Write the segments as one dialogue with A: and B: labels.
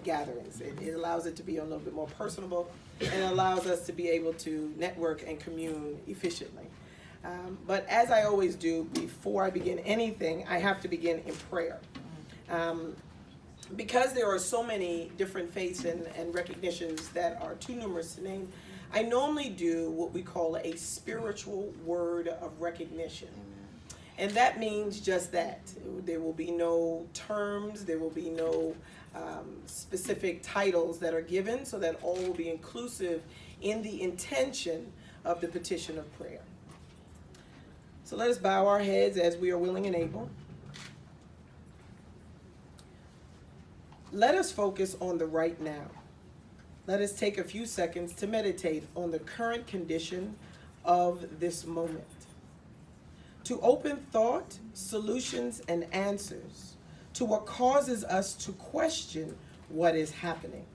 A: gatherings. It allows it to be a little bit more personable, and it allows us to be able to network and commune efficiently. But as I always do, before I begin anything, I have to begin in prayer. Because there are so many different faiths and recognitions that are too numerous to name, I normally do what we call a spiritual word of recognition. And that means just that. There will be no terms, there will be no specific titles that are given, so that all will be inclusive in the intention of the petition of prayer. So let us bow our heads as we are willing and able. Let us focus on the right now. Let us take a few seconds to meditate on the current condition of this moment. To open thought, solutions, and answers to what causes us to question what is happening.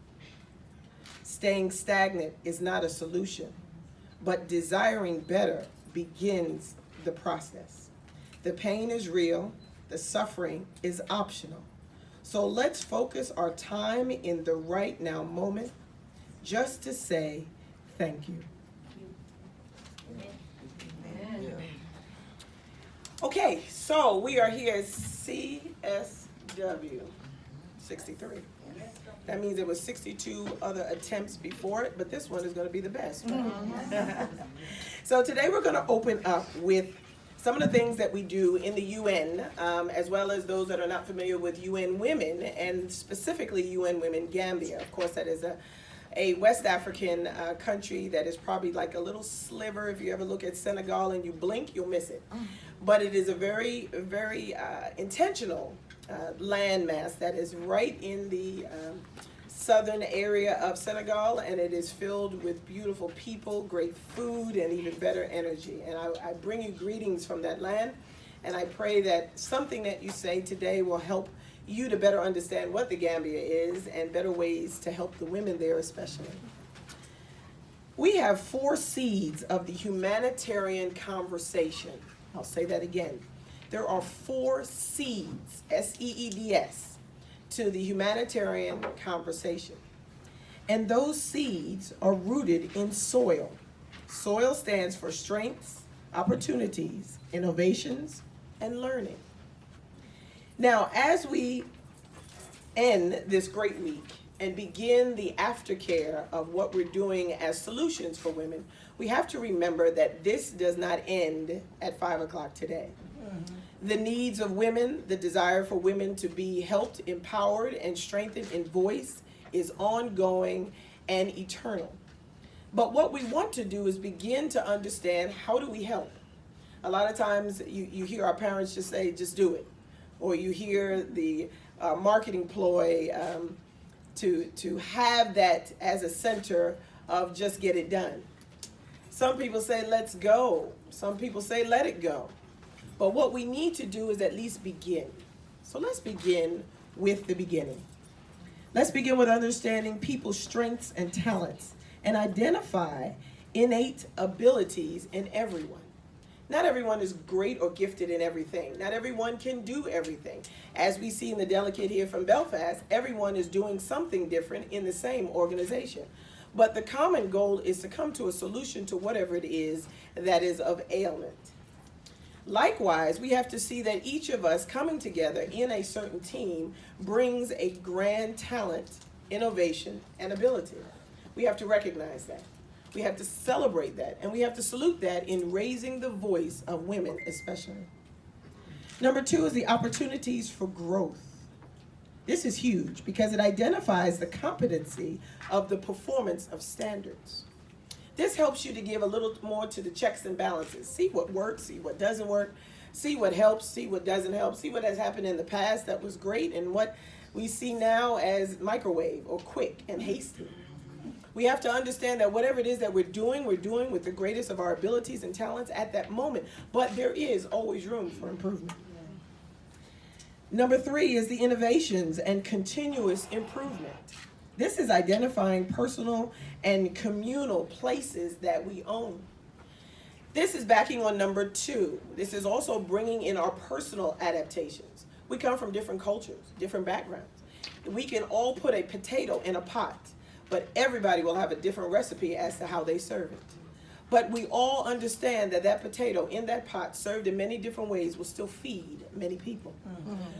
A: Staying stagnant is not a solution, but desiring better begins the process. The pain is real, the suffering is optional. So let's focus our time in the right now moment just to say thank you.
B: Amen.
A: Okay, so we are here at CSW 63. That means there was 62 other attempts before it, but this one is going to be the best. Right? So today we're going to open up with some of the things that we do in the UN, as well as those that are not familiar with UN Women, and specifically UN Women Gambia. Of course, that is a West African country that is probably like a little sliver. If you ever look at Senegal and you blink, you'll miss it. But it is a very, very intentional landmass that is right in the southern area of Senegal, and it is filled with beautiful people, great food, and even better energy. And I bring you greetings from that land, and I pray that something that you say today will help you to better understand what the Gambia is and better ways to help the women there especially. We have 4 seeds of the humanitarian conversation. I'll say that again. There are 4 seeds, S-E-E-D-S, to the humanitarian conversation. And those seeds are rooted in soil. Soil stands for strengths, opportunities, innovations, and learning. Now, as we end this great week and begin the aftercare of what we're doing as solutions for women, we have to remember that this does not end at 5 o'clock today. The needs of women, the desire for women to be helped, empowered, and strengthened in voice is ongoing and eternal. But what we want to do is begin to understand, how do we help? A lot of times you hear our parents just say, just do it. Or you hear the marketing ploy to have that as a center of just get it done. Some people say, let's go. Some people say, let it go. But what we need to do is at least begin. So let's begin with the beginning. Let's begin with understanding people's strengths and talents and identify innate abilities in everyone. Not everyone is great or gifted in everything. Not everyone can do everything. As we see in the delegate here from Belfast, everyone is doing something different in the same organization. But the common goal is to come to a solution to whatever it is that is of ailment. Likewise, we have to see that each of us coming together in a certain team brings a grand talent, innovation, and ability. We have to recognize that. We have to celebrate that, and we have to salute that in raising the voice of women especially. Number 2 is the opportunities for growth. This is huge because it identifies the competency of the performance of standards. This helps you to give a little more to the checks and balances. See what works, see what doesn't work, see what helps, see what doesn't help, see what has happened in the past that was great and what we see now as microwave or quick and hasty. We have to understand that whatever it is that we're doing with the greatest of our abilities and talents at that moment, but there is always room for improvement. Number 3 is the innovations and continuous improvement. This is identifying personal and communal places that we own. This is backing on number 2. This is also bringing in our personal adaptations. We come from different cultures, different backgrounds. We can all put a potato in a pot, but everybody will have a different recipe as to how they serve it. But we all understand that that potato in that pot, served in many different ways, will still feed many people.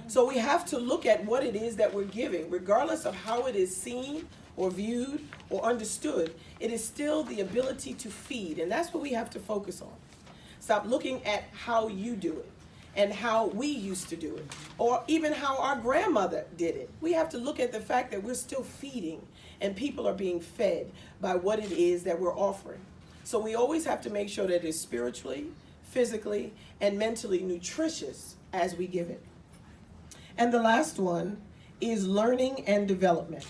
A: So we have to look at what it is that we're giving, regardless of how it is seen or viewed or understood. It is still the ability to feed, and that's what we have to focus on. Stop looking at how you do it and how we used to do it, or even how our grandmother did it. We have to look at the fact that we're still feeding, and people are being fed by what it is that we're offering. So we always have to make sure that it's spiritually, physically, and mentally nutritious as we give it. And the last one is learning and development.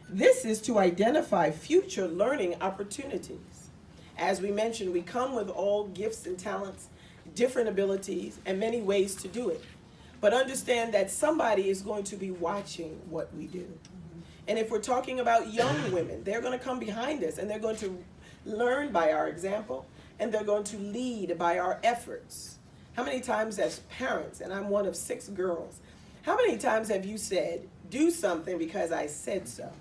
A: This is to identify future learning opportunities. As we mentioned, we come with all gifts and talents, different abilities, and many ways to do it. But understand that somebody is going to be watching what we do. And if we're talking about young women, they're going to come behind us and they're going to learn by our example, and they're going to lead by our efforts. How many times as parents, and I'm one of 6 girls, how many times have you said, do something because I said so?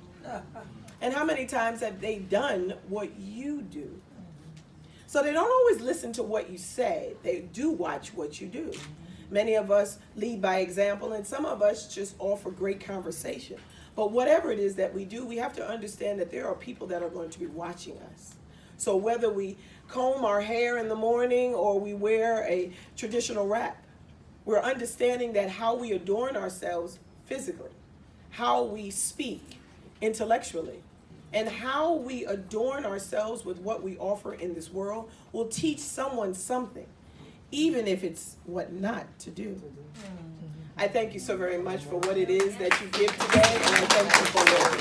A: And how many times have they done what you do? So they don't always listen to what you say. They do watch what you do. Many of us lead by example, and some of us just offer great conversation. But whatever it is that we do, we have to understand that there are people that are going to be watching us. So whether we comb our hair in the morning or we wear a traditional wrap, we're understanding that how we adorn ourselves physically, how we speak intellectually, and how we adorn ourselves with what we offer in this world will teach someone something, even if it's what not to do. I thank you so very much for what it is that you give today, and I thank you for your